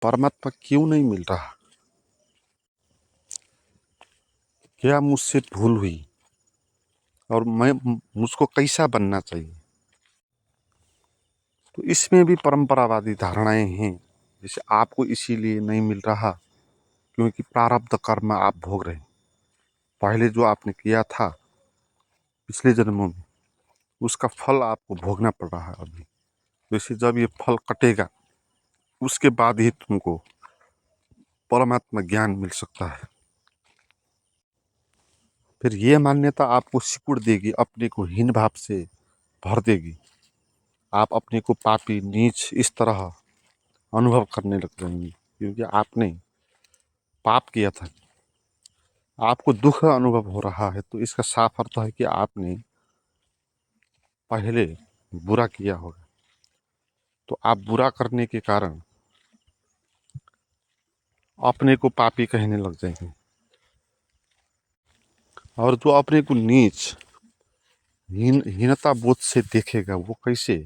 परमात्मा क्यों नहीं मिल रहा? क्या मुझसे भूल हुई और मुझको कैसा बनना चाहिए? तो इसमें भी परंपरावादी धारणाएं हैं। जैसे आपको इसीलिए नहीं मिल रहा क्योंकि प्रारब्ध कर्म आप भोग रहे हैं। पहले जो आपने किया था पिछले जन्मों में, उसका फल आपको भोगना पड़ रहा है अभी। जैसे जब ये फल कटेगा उसके बाद ही तुमको परमात्मा ज्ञान मिल सकता है। फिर ये मान्यता आपको सिकुड़ देगी, अपने को हीन भाव से भर देगी। आप अपने को पापी नीच इस तरह अनुभव करने लग जाएंगे क्योंकि आपने पाप किया था। आपको दुख अनुभव हो रहा है तो इसका साफ अर्थ है कि आपने पहले बुरा किया होगा। तो आप बुरा करने के कारण अपने को पापी कहने लग जाएंगे। और जो अपने को नीच हीनता बोध से देखेगा वो कैसे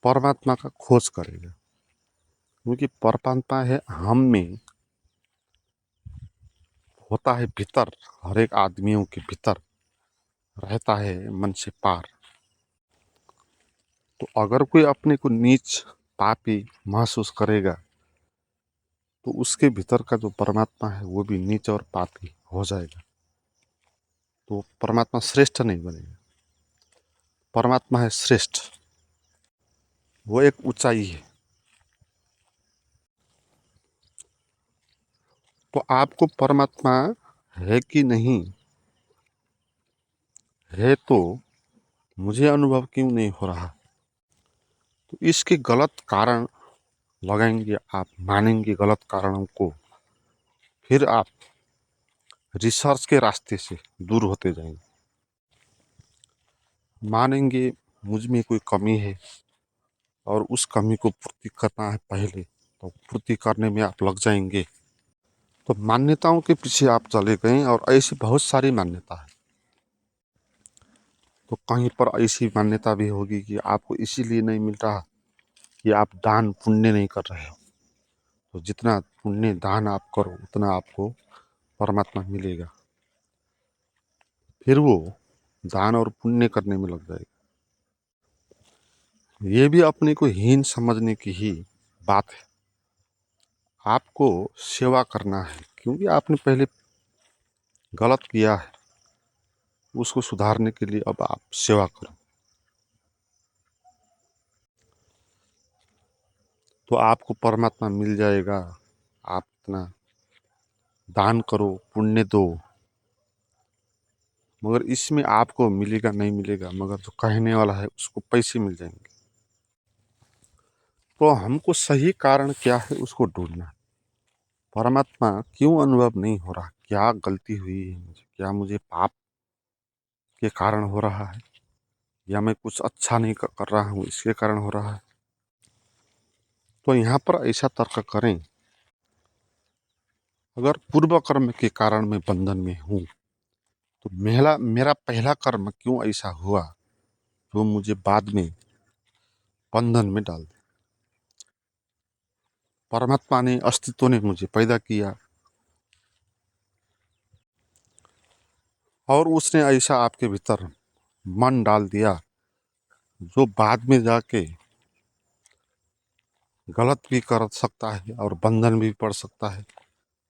परमात्मा का खोज करेगा? क्योंकि परमात्मा है हम में, होता है भीतर, हर एक आदमियों के भीतर रहता है मन से पार। तो अगर कोई अपने को नीच पापी महसूस करेगा तो उसके भीतर का जो परमात्मा है वो भी नीच और पापी हो जाएगा। तो परमात्मा श्रेष्ठ नहीं बनेगा। परमात्मा है श्रेष्ठ, वो एक ऊंचाई है। तो आपको परमात्मा है कि नहीं है तो मुझे अनुभव क्यों नहीं हो रहा? तो इसके गलत कारण लगाएंगे, आप मानेंगे गलत कारणों को, फिर आप रिसर्च के रास्ते से दूर होते जाएंगे। मानेंगे मुझ में कोई कमी है और उस कमी को पूर्ति करना है पहले, तो पूर्ति करने में आप लग जाएंगे। तो मान्यताओं के पीछे आप चले गए और ऐसी बहुत सारी मान्यता है। तो कहीं पर ऐसी मान्यता भी होगी कि आपको इसीलिए नहीं मिल रहा कि आप दान पुण्य नहीं कर रहे हो। तो जितना पुण्य दान आप करो उतना आपको परमात्मा मिलेगा। फिर वो दान और पुण्य करने में लग जाएगा। ये भी अपने को हीन समझने की ही बात है। आपको सेवा करना है क्योंकि आपने पहले गलत किया है, उसको सुधारने के लिए अब आप सेवा करो। तो आपको परमात्मा मिल जाएगा। आप इतना दान करो, पुण्य दो, मगर इसमें आपको मिलेगा नहीं मिलेगा, मगर जो कहने वाला है उसको पैसे मिल जाएंगे। तो हमको सही कारण क्या है उसको ढूंढना है। परमात्मा क्यों अनुभव नहीं हो रहा? क्या गलती हुई है मुझे? क्या मुझे पाप के कारण हो रहा है या मैं कुछ अच्छा नहीं कर रहा हूँ इसके कारण हो रहा है? तो यहाँ पर ऐसा तर्क करें, अगर पूर्व कर्म के कारण मैं बंधन में हूँ तो मेरा पहला कर्म क्यों ऐसा हुआ जो मुझे बाद में बंधन में डाल दे? परमात्मा ने, अस्तित्व ने मुझे पैदा किया और उसने ऐसा आपके भीतर मन डाल दिया जो बाद में जाके गलत भी कर सकता है और बंधन भी पड़ सकता है।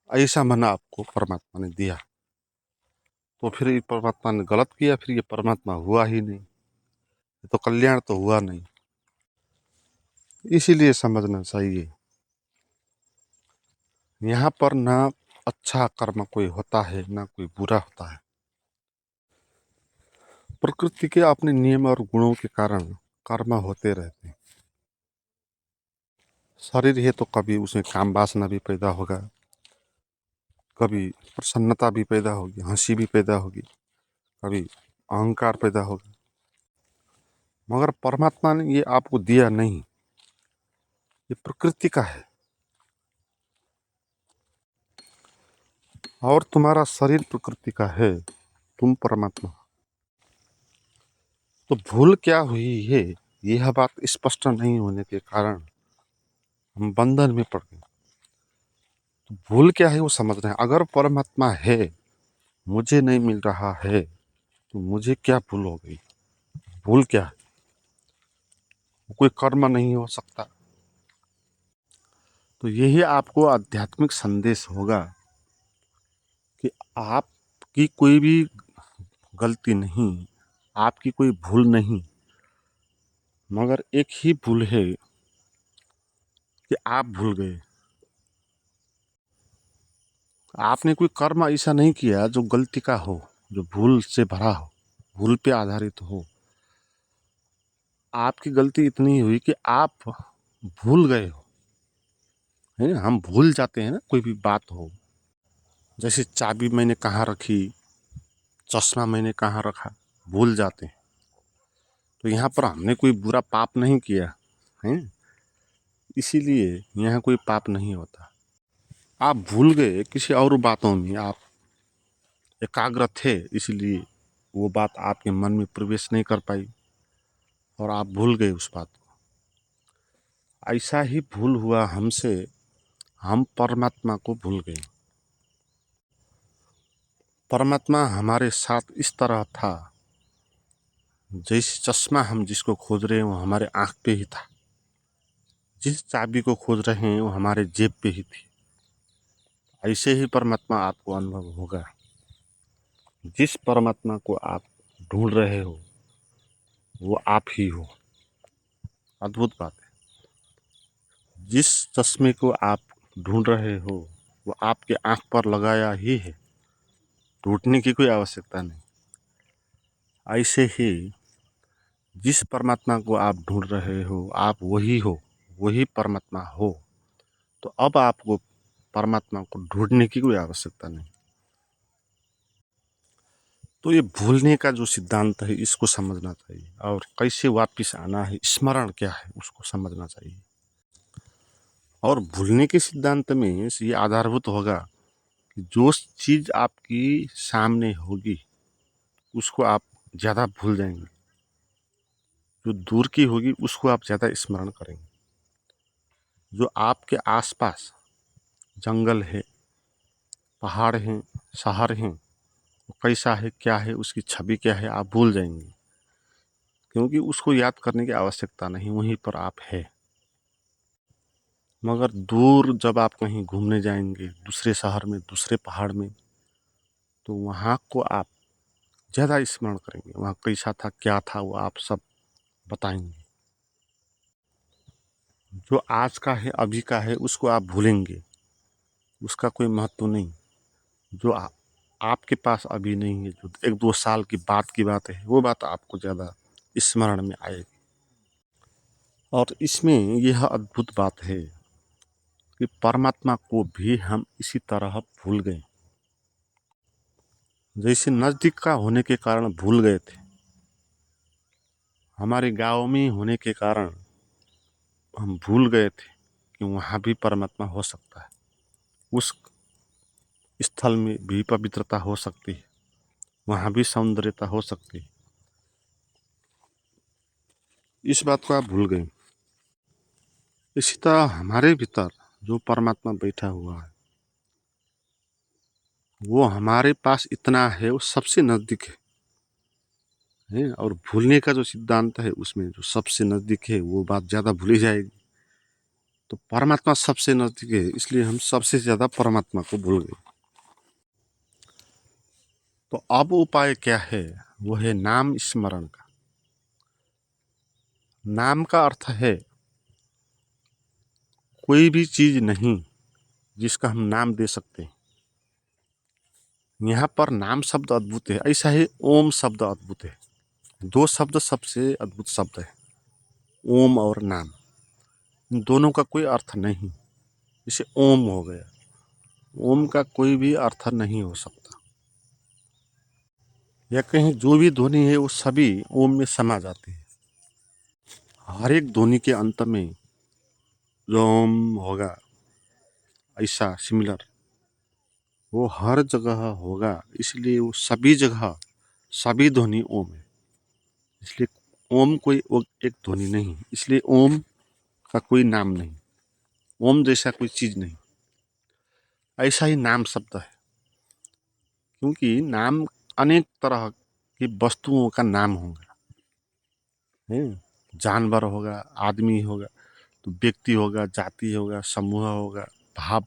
ऐसा मन आपको परमात्मा ने दिया। तो फिर ये परमात्मा ने गलत किया, फिर ये परमात्मा हुआ ही नहीं, ये तो कल्याण तो हुआ नहीं। इसीलिए समझना चाहिए यहाँ पर ना अच्छा कर्म कोई होता है ना कोई बुरा होता है। प्रकृति के अपने नियम और गुणों के कारण कर्म होते रहते हैं। शरीर है तो कभी उसमें काम वासना भी पैदा होगा, कभी प्रसन्नता भी पैदा होगी, हंसी भी पैदा होगी, कभी अहंकार पैदा होगा। मगर परमात्मा ने ये आपको दिया नहीं, ये प्रकृति का है। और तुम्हारा शरीर प्रकृति का है, तुम परमात्मा। तो भूल क्या हुई है, यह बात स्पष्ट नहीं होने के कारण हम बंधन में पड़ गए। तो भूल क्या है वो समझ रहे हैं। अगर परमात्मा है, मुझे नहीं मिल रहा है, तो मुझे क्या भूल हो गई? भूल क्या है? कोई कर्म नहीं हो सकता। तो यही आपको आध्यात्मिक संदेश होगा कि आपकी कोई भी गलती नहीं, आपकी कोई भूल नहीं, मगर एक ही भूल है कि आप भूल गए। आपने कोई कर्म ऐसा नहीं किया जो गलती का हो, जो भूल से भरा हो, भूल पे आधारित हो। आपकी गलती इतनी हुई कि आप भूल गए हो। है ना, हम भूल जाते हैं ना, कोई भी बात हो। जैसे चाबी मैंने कहाँ रखी, चश्मा मैंने कहाँ रखा, भूल जाते हैं। तो यहाँ पर हमने कोई बुरा पाप नहीं किया है, इसीलिए यहाँ कोई पाप नहीं होता। आप भूल गए किसी और बातों में, आप एकाग्र थे, इसलिए वो बात आपके मन में प्रवेश नहीं कर पाई और आप भूल गए उस बात को। ऐसा ही भूल हुआ हमसे, हम परमात्मा को भूल गए। परमात्मा हमारे साथ इस तरह था, जैसे चश्मा हम जिसको खोज रहे हैं वो हमारे आँख पे ही था, जिस चाबी को खोज रहे हैं वो हमारे जेब पे ही थी। ऐसे ही परमात्मा आपको अनुभव होगा। जिस परमात्मा को आप ढूंढ रहे हो वो आप ही हो। अद्भुत बात है। जिस चश्मे को आप ढूंढ रहे हो वो आपके आँख पर लगाया ही है, टूटने की कोई आवश्यकता नहीं। ऐसे ही जिस परमात्मा को आप ढूंढ रहे हो आप वही हो, वही परमात्मा हो। तो अब आपको परमात्मा को ढूंढने की कोई आवश्यकता नहीं। तो ये भूलने का जो सिद्धांत है इसको समझना चाहिए, और कैसे वापस आना है, स्मरण क्या है उसको समझना चाहिए। और भूलने के सिद्धांत में ये आधारभूत होगा कि जो चीज़ आपकी सामने होगी उसको आप ज़्यादा भूल जाएंगे, जो दूर की होगी उसको आप ज़्यादा स्मरण करेंगे। जो आपके आसपास जंगल है, पहाड़ हैं, शहर हैं, वो कैसा है, क्या है, उसकी छवि क्या है, आप भूल जाएंगे, क्योंकि उसको याद करने की आवश्यकता नहीं, वहीं पर आप है। मगर दूर जब आप कहीं घूमने जाएंगे, दूसरे शहर में, दूसरे पहाड़ में, तो वहाँ को आप ज़्यादा स्मरण करेंगे। वहाँ कैसा था, क्या था, वो आप सब बताएंगे। जो आज का है, अभी का है, उसको आप भूलेंगे, उसका कोई महत्व नहीं। जो आपके पास अभी नहीं है, जो 1-2 साल की बात है, वो बात आपको ज़्यादा स्मरण में आएगी। और इसमें यह अद्भुत बात है कि परमात्मा को भी हम इसी तरह भूल गए। जैसे नज़दीक का होने के कारण भूल गए थे, हमारे गाँव में होने के कारण हम भूल गए थे कि वहाँ भी परमात्मा हो सकता है, उस स्थल में भी पवित्रता हो सकती है, वहाँ भी सौंदर्यता हो सकती है। इस बात को आप भूल गए। इसी तरह हमारे भीतर जो परमात्मा बैठा हुआ है वो हमारे पास इतना है, वो सबसे नज़दीक है। और भूलने का जो सिद्धांत है उसमें जो सबसे नज़दीक है वो बात ज़्यादा भूली जाएगी। तो परमात्मा सबसे नज़दीक है, इसलिए हम सबसे ज़्यादा परमात्मा को भूल गए। तो अब उपाय क्या है? वो है नाम स्मरण का। नाम का अर्थ है कोई भी चीज़ नहीं जिसका हम नाम दे सकते हैं। यहाँ पर नाम शब्द अद्भुत है, ऐसा ही ओम शब्द अद्भुत है। दो शब्द सबसे अद्भुत शब्द है, ओम और नाम। इन दोनों का कोई अर्थ नहीं। जैसे ओम हो गया, ओम का कोई भी अर्थ नहीं हो सकता, या कहीं जो भी ध्वनि है वो सभी ओम में समा जाती है। हर एक ध्वनि के अंत में जो ओम होगा, ऐसा सिमिलर वो हर जगह होगा, इसलिए वो सभी जगह सभी ध्वनि ओम है। इसलिए ओम कोई एक ध्वनि नहीं, इसलिए ओम का कोई नाम नहीं। ओम जैसा कोई चीज नहीं। ऐसा ही नाम शब्द है, क्योंकि नाम अनेक तरह की वस्तुओं का नाम होगा, है। जानवर होगा, आदमी होगा, तो व्यक्ति होगा, जाति होगा, समूह होगा, भाव,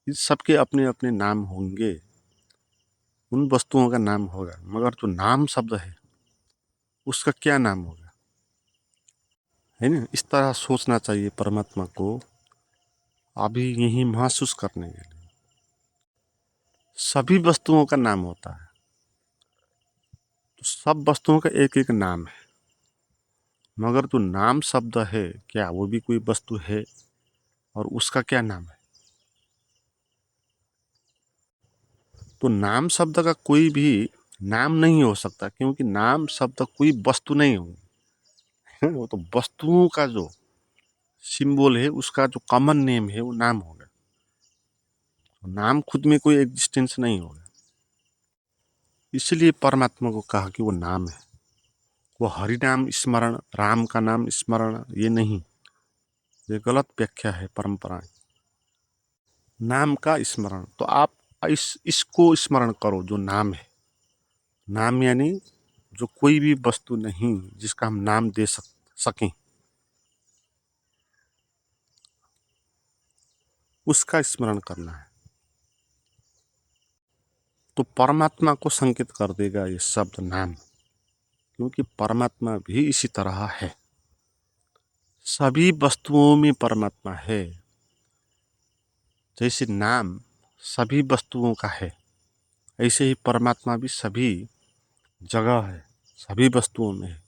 इस सबके अपने अपने नाम होंगे, उन वस्तुओं का नाम होगा। मगर जो नाम शब्द है उसका क्या नाम होगा, है ना। इस तरह सोचना चाहिए परमात्मा को अभी यही महसूस करने के लिए। सभी वस्तुओं का नाम होता है, तो सब वस्तुओं का एक एक नाम है, मगर जो नाम शब्द है क्या वो भी कोई वस्तु है, और उसका क्या नाम है। तो नाम शब्द का कोई भी नाम नहीं हो सकता, क्योंकि नाम शब्द कोई वस्तु नहीं होगी। वो तो वस्तुओं का जो सिंबल है, उसका जो कॉमन नेम है वो नाम होगा। तो नाम खुद में कोई एग्जिस्टेंस नहीं होगा। इसलिए परमात्मा को कहा कि वो नाम है। वो हरि नाम स्मरण, राम का नाम स्मरण, ये नहीं, ये गलत व्याख्या है परंपरा। नाम का स्मरण, तो आप इसको स्मरण करो जो नाम है। नाम यानी जो कोई भी वस्तु नहीं जिसका हम नाम दे सकें, उसका स्मरण करना है। तो परमात्मा को संकेत कर देगा ये शब्द नाम, क्योंकि परमात्मा भी इसी तरह है। सभी वस्तुओं में परमात्मा है। जैसे नाम सभी वस्तुओं का है, ऐसे ही परमात्मा भी सभी जगह है, सभी वस्तुओं में है।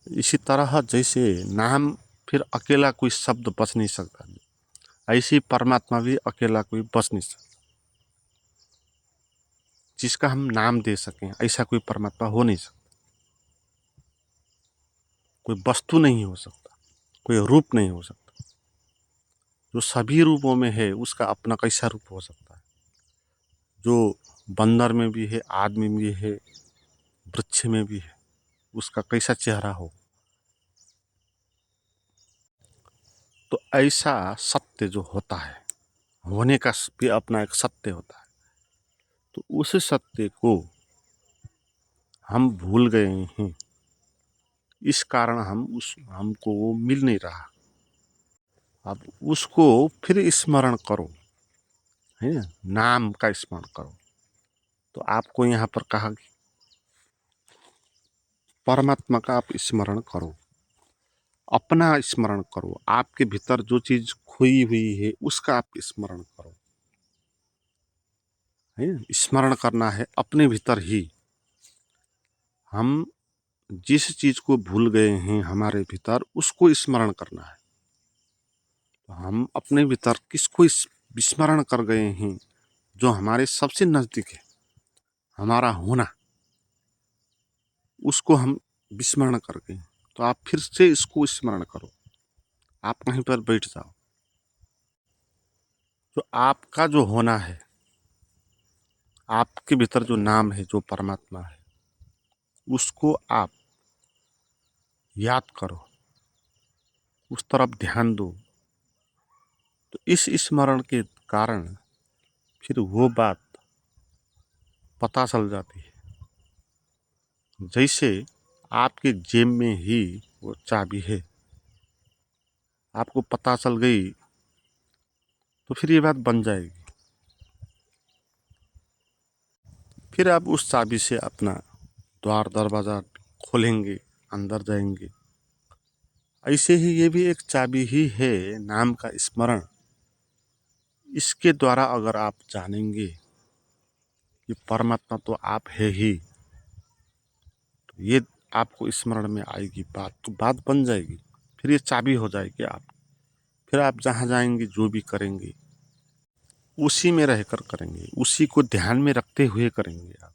इसी तरह जैसे नाम फिर अकेला कोई शब्द बच नहीं सकता, ऐसे ही परमात्मा भी अकेला कोई बच नहीं सकता जिसका हम नाम दे सकें। ऐसा कोई परमात्मा हो नहीं सकता। कोई वस्तु नहीं हो सकता, कोई रूप नहीं हो सकता। जो सभी रूपों में है उसका अपना कैसा रूप हो सकता है। जो बंदर में भी है, आदमी में भी है, वृक्ष में भी है, उसका कैसा चेहरा हो। तो ऐसा सत्य जो होता है, होने का भी अपना एक सत्य होता है। तो उस सत्य को हम भूल गए हैं, इस कारण हमको वो मिल नहीं रहा। अब उसको फिर स्मरण करो, है ना, नाम का स्मरण करो। तो आपको यहाँ पर कहा कि परमात्मा का आप स्मरण करो, अपना स्मरण करो। आपके भीतर जो चीज खोई हुई है उसका आप स्मरण करो, है ना। स्मरण करना है अपने भीतर ही। हम जिस चीज को भूल गए हैं हमारे भीतर, उसको स्मरण करना है। तो हम अपने भीतर किसको विस्मरण कर गए हैं, जो हमारे सबसे नजदीक है, हमारा होना, उसको हम विस्मरण कर गए। तो आप फिर से इसको स्मरण करो। आप कहीं पर बैठ जाओ, जो आपका जो होना है, आपके भीतर जो नाम है, जो परमात्मा है, उसको आप याद करो, उस तरफ ध्यान दो। तो इस स्मरण के कारण फिर वो बात पता चल जाती है। जैसे आपके जेब में ही वो चाबी है, आपको पता चल गई, तो फिर ये बात बन जाएगी। फिर आप उस चाबी से अपना द्वार दरवाज़ा खोलेंगे, अंदर जाएंगे। ऐसे ही ये भी एक चाबी ही है, नाम का स्मरण। इसके द्वारा अगर आप जानेंगे कि परमात्मा तो आप है ही, तो ये आपको स्मरण में आएगी बात, तो बात बन जाएगी। फिर ये चाबी हो जाएगी आप। फिर आप जहाँ जाएंगे, जो भी करेंगे, उसी में रहकर करेंगे, उसी को ध्यान में रखते हुए करेंगे आप।